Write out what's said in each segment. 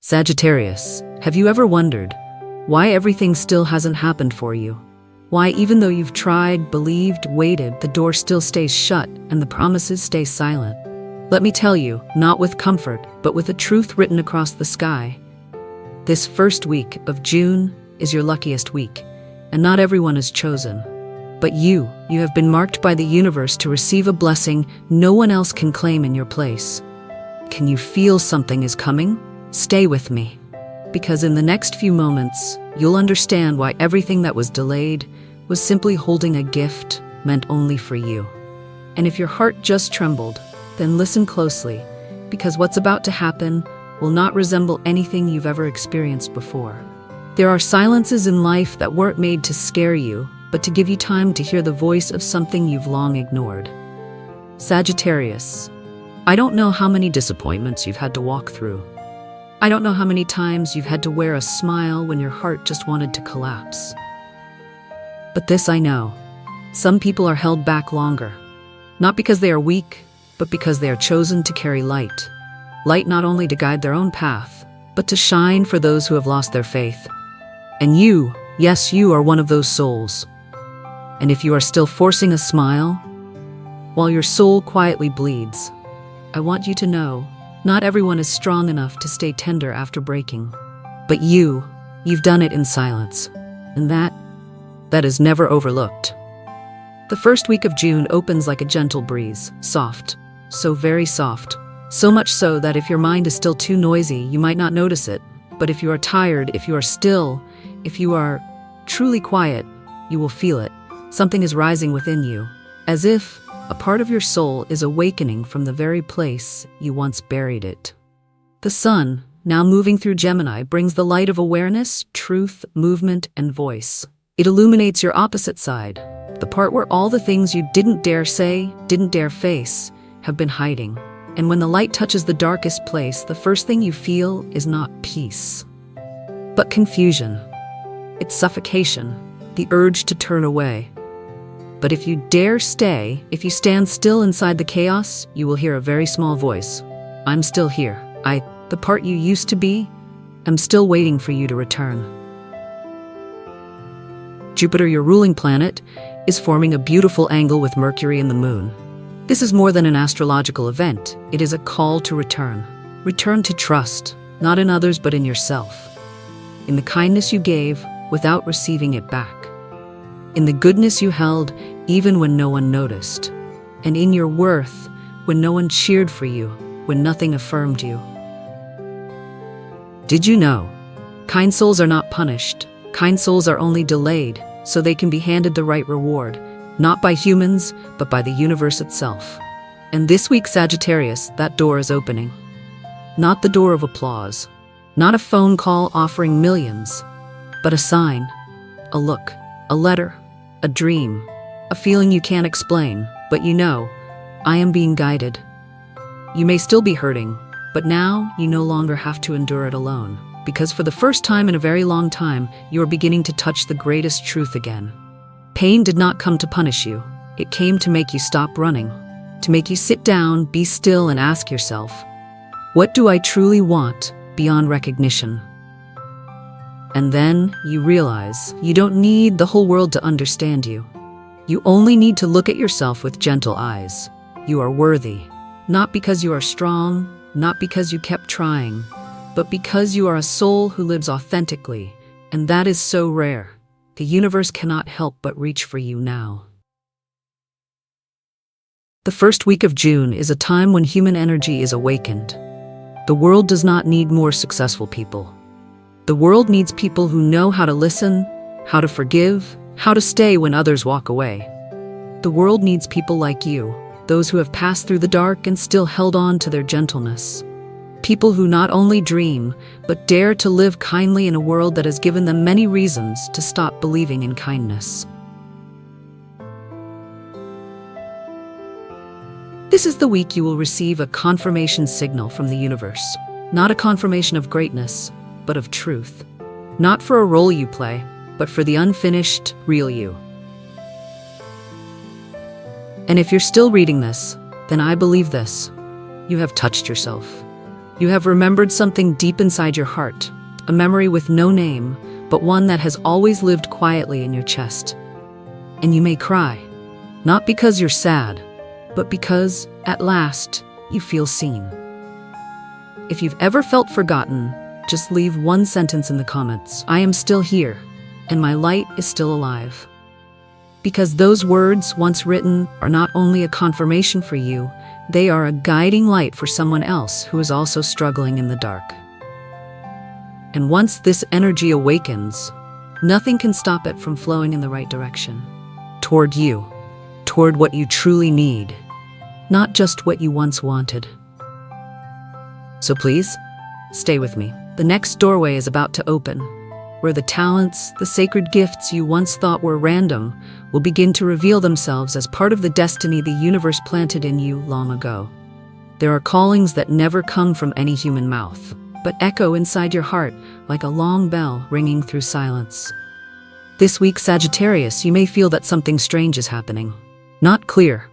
Sagittarius, have you ever wondered why everything still hasn't happened for you? Why, even though you've tried, believed, waited, the door still stays shut and the promises stay silent? Let me tell you, not with comfort, but with a truth written across the sky. This first week of June is your luckiest week, and not everyone is chosen. But you have been marked by the universe to receive a blessing no one else can claim in your place. Can you feel something is coming? Stay with me, because in the next few moments, you'll understand why everything that was delayed was simply holding a gift meant only for you. And if your heart just trembled, then listen closely, because what's about to happen will not resemble anything you've ever experienced before. There are silences in life that weren't made to scare you, but to give you time to hear the voice of something you've long ignored. Sagittarius, I don't know how many disappointments you've had to walk through. I don't know how many times you've had to wear a smile when your heart just wanted to collapse. But this I know. Some people are held back longer, not because they are weak, but because they are chosen to carry light. Light not only to guide their own path, but to shine for those who have lost their faith. And you, yes, you are one of those souls. And if you are still forcing a smile, while your soul quietly bleeds, I want you to know, not everyone is strong enough to stay tender after breaking. But you've done it in silence. And that is never overlooked. The first week of June opens like a gentle breeze, soft, so very soft. So much so that if your mind is still too noisy, you might not notice it. But if you are tired, if you are still, if you are truly quiet, you will feel it. Something is rising within you, as if a part of your soul is awakening from the very place you once buried it. The sun, now moving through Gemini, brings the light of awareness, truth, movement, and voice. It illuminates your opposite side, the part where all the things you didn't dare say, didn't dare face, have been hiding. And when the light touches the darkest place, the first thing you feel is not peace, but confusion. It's suffocation, the urge to turn away. But if you dare stay, if you stand still inside the chaos, you will hear a very small voice. I'm still here. The part you used to be, I'm still waiting for you to return. Jupiter, your ruling planet, is forming a beautiful angle with Mercury and the Moon. This is more than an astrological event. It is a call to return. Return to trust, not in others but in yourself. In the kindness you gave without receiving it back. In the goodness you held even when no one noticed. And in your worth when no one cheered for you, when nothing affirmed you. Did you know? Kind souls are not punished. Kind souls are only delayed so they can be handed the right reward, not by humans, but by the universe itself. And this week, Sagittarius, that door is opening. Not the door of applause, not a phone call offering millions, but a sign, a look, a letter, a dream, a feeling you can't explain, but you know, I am being guided. You may still be hurting, but now you no longer have to endure it alone, because for the first time in a very long time, you are beginning to touch the greatest truth again. Pain did not come to punish you. It came to make you stop running, to make you sit down, be still, and ask yourself, what do I truly want beyond recognition? And then you realize you don't need the whole world to understand you. You only need to look at yourself with gentle eyes. You are worthy, not because you are strong, not because you kept trying, but because you are a soul who lives authentically, and that is so rare. The universe cannot help but reach for you now. The first week of June is a time when human energy is awakened. The world does not need more successful people. The world needs people who know how to listen, how to forgive, how to stay when others walk away. The world needs people like you, those who have passed through the dark and still held on to their gentleness. People who not only dream, but dare to live kindly in a world that has given them many reasons to stop believing in kindness. This is the week you will receive a confirmation signal from the universe. Not a confirmation of greatness, but of truth. Not for a role you play, but for the unfinished, real you. And if you're still reading this, then I believe this. You have touched yourself. You have remembered something deep inside your heart, a memory with no name, but one that has always lived quietly in your chest. And you may cry, not because you're sad, but because, at last, you feel seen. If you've ever felt forgotten, just leave one sentence in the comments. I am still here, and my light is still alive. Because those words, once written, are not only a confirmation for you, they are a guiding light for someone else who is also struggling in the dark. And once this energy awakens, nothing can stop it from flowing in the right direction. Toward you, toward what you truly need, not just what you once wanted. So please, stay with me. The next doorway is about to open, where the talents, the sacred gifts you once thought were random, will begin to reveal themselves as part of the destiny the universe planted in you long ago. There are callings that never come from any human mouth, but echo inside your heart like a long bell ringing through silence. This week, Sagittarius, you may feel that something strange is happening. Not clear,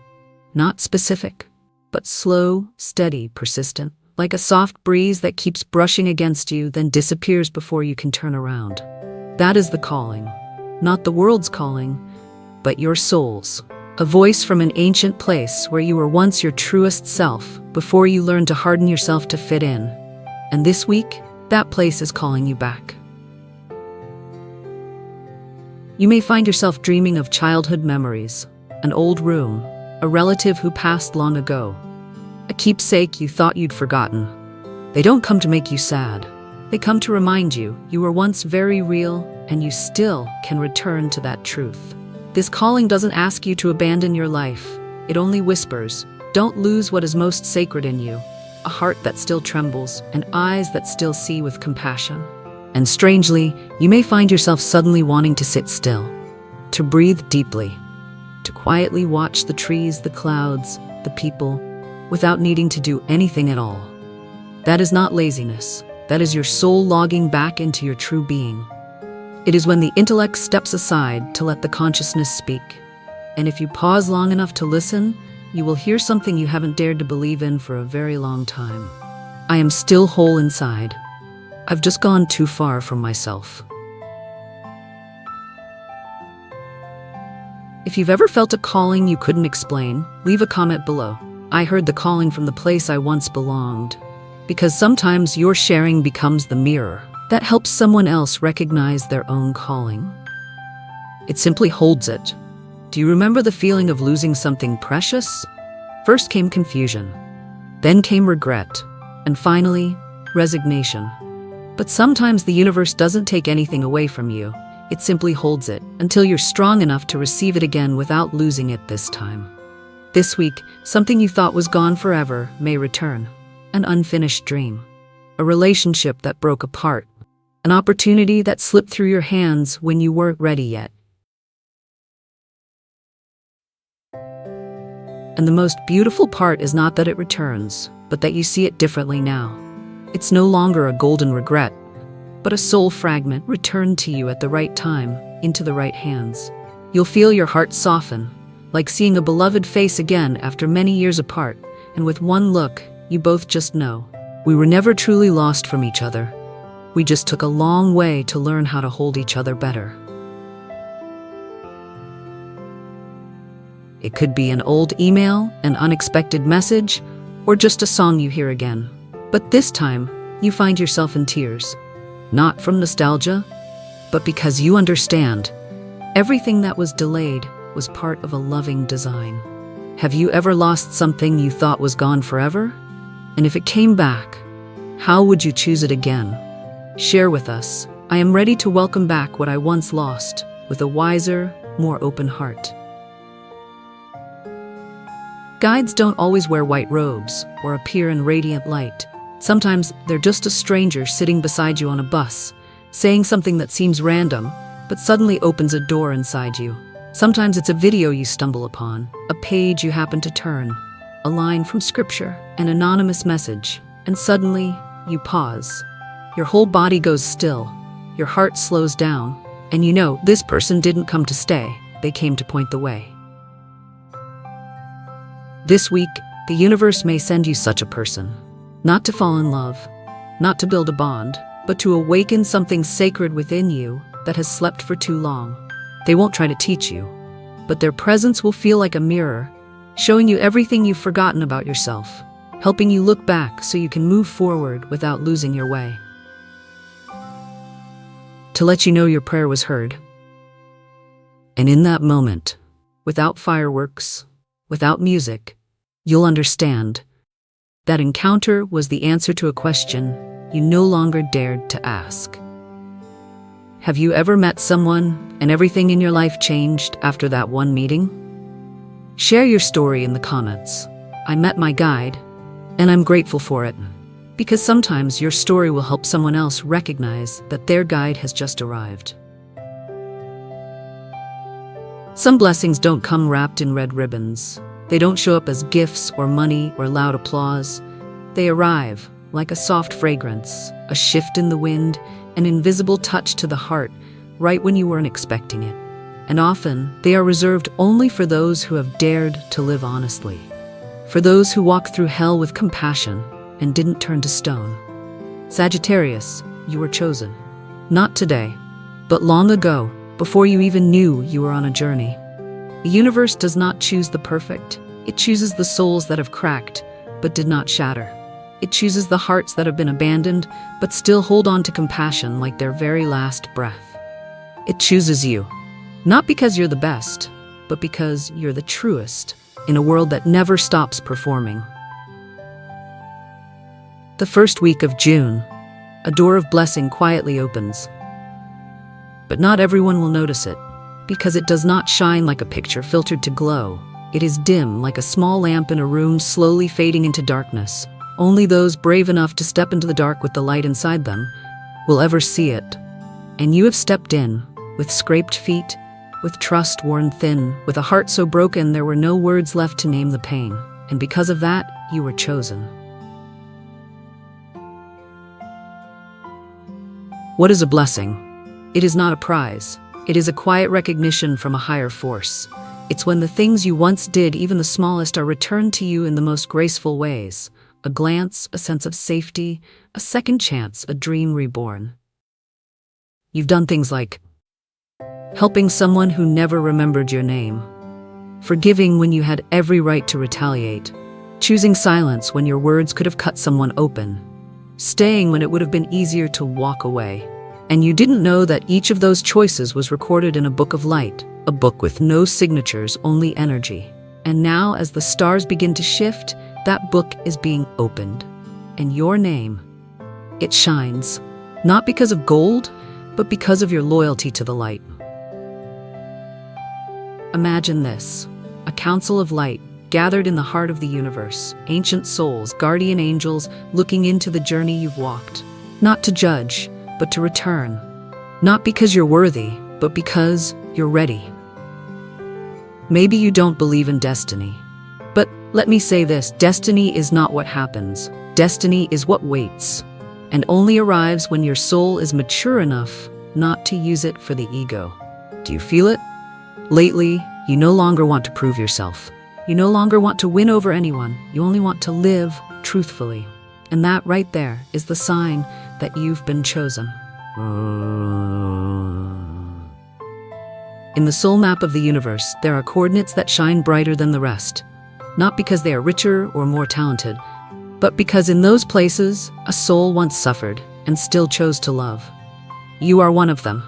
not specific, but slow, steady, persistent, like a soft breeze that keeps brushing against you, then disappears before you can turn around. That is the calling, not the world's calling, but your soul's. A voice from an ancient place where you were once your truest self before you learned to harden yourself to fit in. And this week, that place is calling you back. You may find yourself dreaming of childhood memories, an old room, a relative who passed long ago, a keepsake you thought you'd forgotten. They don't come to make you sad. They come to remind you you were once very real, and you still can return to that truth. This calling doesn't ask you to abandon your life. It only whispers, don't lose what is most sacred in you, a heart that still trembles, and eyes that still see with compassion. And strangely, you may find yourself suddenly wanting to sit still, to breathe deeply, to quietly watch the trees, the clouds, the people, without needing to do anything at all. That is not laziness. That is your soul logging back into your true being. It is when the intellect steps aside to let the consciousness speak. And if you pause long enough to listen, you will hear something you haven't dared to believe in for a very long time. I am still whole inside. I've just gone too far from myself. If you've ever felt a calling you couldn't explain, leave a comment below. I heard the calling from the place I once belonged. Because sometimes your sharing becomes the mirror that helps someone else recognize their own calling. It simply holds it. Do you remember the feeling of losing something precious? First came confusion, then came regret, and finally, resignation. But sometimes the universe doesn't take anything away from you. It simply holds it until you're strong enough to receive it again without losing it this time. This week, something you thought was gone forever may return. An unfinished dream, a relationship that broke apart, an opportunity that slipped through your hands when you weren't ready yet. And the most beautiful part is not that it returns, but that you see it differently now. It's no longer a golden regret, but a soul fragment returned to you at the right time, into the right hands. You'll feel your heart soften, like seeing a beloved face again after many years apart, and with one look, you both just know. We were never truly lost from each other. We just took a long way to learn how to hold each other better. It could be an old email, an unexpected message, or just a song you hear again. But this time, you find yourself in tears. Not from nostalgia, but because you understand. Everything that was delayed was part of a loving design. Have you ever lost something you thought was gone forever? And if it came back, how would you choose it again? Share with us. I am ready to welcome back what I once lost, with a wiser, more open heart. Guides don't always wear white robes or appear in radiant light. Sometimes they're just a stranger sitting beside you on a bus, saying something that seems random, but suddenly opens a door inside you. Sometimes it's a video you stumble upon, a page you happen to turn, a line from scripture, an anonymous message, and suddenly you pause. Your whole body goes still, your heart slows down, and you know this person didn't come to stay, they came to point the way. This week, the universe may send you such a person. Not to fall in love, not to build a bond, but to awaken something sacred within you that has slept for too long. They won't try to teach you, but their presence will feel like a mirror, showing you everything you've forgotten about yourself, helping you look back so you can move forward without losing your way. To let you know your prayer was heard. And in that moment, without fireworks, without music, you'll understand that encounter was the answer to a question you no longer dared to ask. Have you ever met someone and everything in your life changed after that one meeting? Share your story in the comments. I met my guide, and I'm grateful for it, because sometimes your story will help someone else recognize that their guide has just arrived. Some blessings don't come wrapped in red ribbons. They don't show up as gifts or money or loud applause. They arrive like a soft fragrance, a shift in the wind, an invisible touch to the heart, right when you weren't expecting it. And often, they are reserved only for those who have dared to live honestly. For those who walk through hell with compassion and didn't turn to stone. Sagittarius, you were chosen. Not today, but long ago, before you even knew you were on a journey. The universe does not choose the perfect. It chooses the souls that have cracked, but did not shatter. It chooses the hearts that have been abandoned, but still hold on to compassion like their very last breath. It chooses you, not because you're the best, but because you're the truest in a world that never stops performing. The first week of June, a door of blessing quietly opens. But not everyone will notice it, because it does not shine like a picture filtered to glow. It is dim like a small lamp in a room slowly fading into darkness. Only those brave enough to step into the dark with the light inside them will ever see it. And you have stepped in, with scraped feet, with trust worn thin, with a heart so broken there were no words left to name the pain. And because of that, you were chosen. What is a blessing? It is not a prize. It is a quiet recognition from a higher force. It's when the things you once did, even the smallest, are returned to you in the most graceful ways. A glance, a sense of safety, a second chance, a dream reborn. You've done things like helping someone who never remembered your name, forgiving when you had every right to retaliate, choosing silence when your words could have cut someone open, staying when it would have been easier to walk away. And you didn't know that each of those choices was recorded in a book of light, a book with no signatures, only energy. And now, as the stars begin to shift, that book is being opened. And your name, it shines, not because of gold, but because of your loyalty to the light. Imagine this, a council of light gathered in the heart of the universe, ancient souls, guardian angels looking into the journey you've walked, not to judge, but to return. Not because you're worthy, but because you're ready. Maybe you don't believe in destiny. But let me say this, destiny is not what happens. Destiny is what waits, and only arrives when your soul is mature enough not to use it for the ego. Do you feel it? Lately, you no longer want to prove yourself. You no longer want to win over anyone. You only want to live truthfully. And that right there is the sign that you've been chosen. In the soul map of the universe, there are coordinates that shine brighter than the rest. Not because they are richer or more talented, but because in those places, a soul once suffered and still chose to love. You are one of them.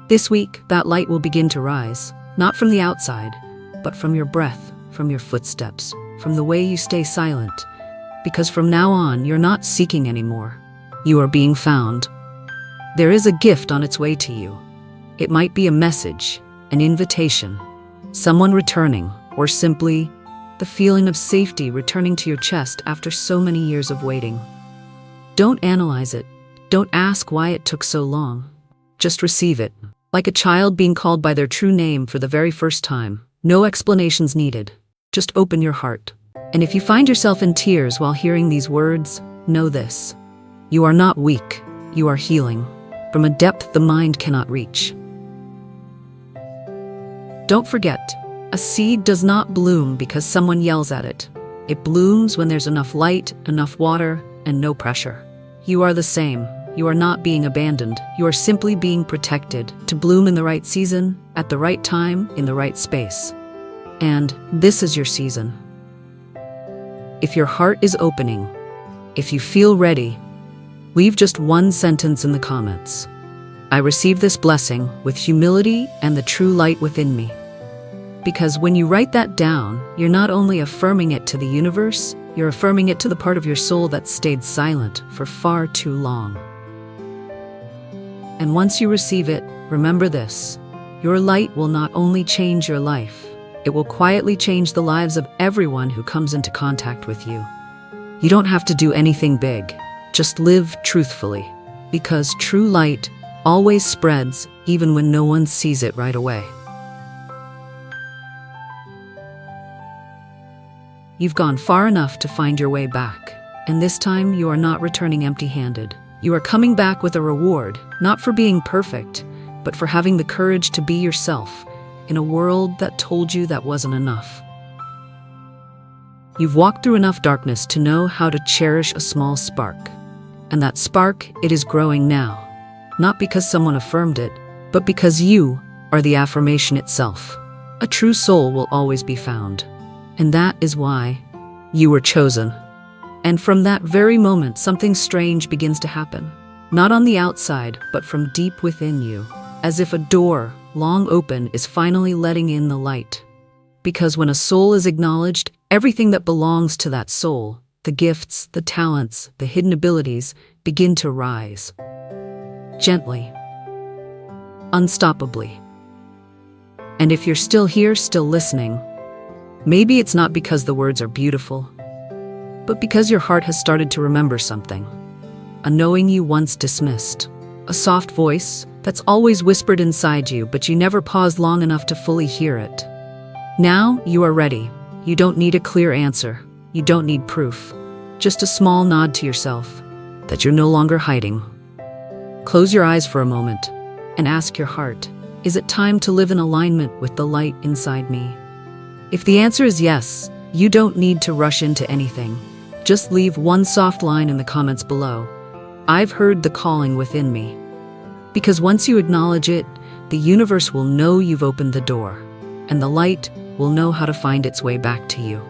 This week, that light will begin to rise, not from the outside, but from your breath, from your footsteps, from the way you stay silent. Because from now on, you're not seeking anymore. You are being found. There is a gift on its way to you. It might be a message, an invitation, someone returning, or simply the feeling of safety returning to your chest after so many years of waiting. Don't analyze it. Don't ask why it took so long. Just receive it, like a child being called by their true name for the very first time. No explanations needed. Just open your heart. And if you find yourself in tears while hearing these words, know this. You are not weak. You are healing, from a depth the mind cannot reach. Don't forget, a seed does not bloom because someone yells at it. It blooms when there's enough light, enough water, and no pressure. You are the same. You are not being abandoned. You are simply being protected to bloom in the right season, at the right time, in the right space. And this is your season. If your heart is opening, if you feel ready, leave just one sentence in the comments. I receive this blessing with humility and the true light within me. Because when you write that down, you're not only affirming it to the universe, you're affirming it to the part of your soul that stayed silent for far too long. And once you receive it, remember this: your light will not only change your life, it will quietly change the lives of everyone who comes into contact with you. You don't have to do anything big, just live truthfully, because true light always spreads even when no one sees it right away. You've gone far enough to find your way back, and this time you are not returning empty-handed. You are coming back with a reward, not for being perfect, but for having the courage to be yourself in a world that told you that wasn't enough. You've walked through enough darkness to know how to cherish a small spark. And that spark, it is growing now. Not because someone affirmed it, but because you are the affirmation itself. A true soul will always be found. And that is why you were chosen. And from that very moment, something strange begins to happen. Not on the outside, but from deep within you. As if a door, long open, is finally letting in the light. Because when a soul is acknowledged, everything that belongs to that soul, the gifts, the talents, the hidden abilities, begin to rise. Gently. Unstoppably. And if you're still here, still listening, maybe it's not because the words are beautiful, but because your heart has started to remember something. A knowing you once dismissed. A soft voice that's always whispered inside you, but you never paused long enough to fully hear it. Now you are ready. You don't need a clear answer. You don't need proof. Just a small nod to yourself that you're no longer hiding. Close your eyes for a moment and ask your heart, is it time to live in alignment with the light inside me? If the answer is yes, you don't need to rush into anything. Just leave one soft line in the comments below. I've heard the calling within me. Because once you acknowledge it, the universe will know you've opened the door, and the light will know how to find its way back to you.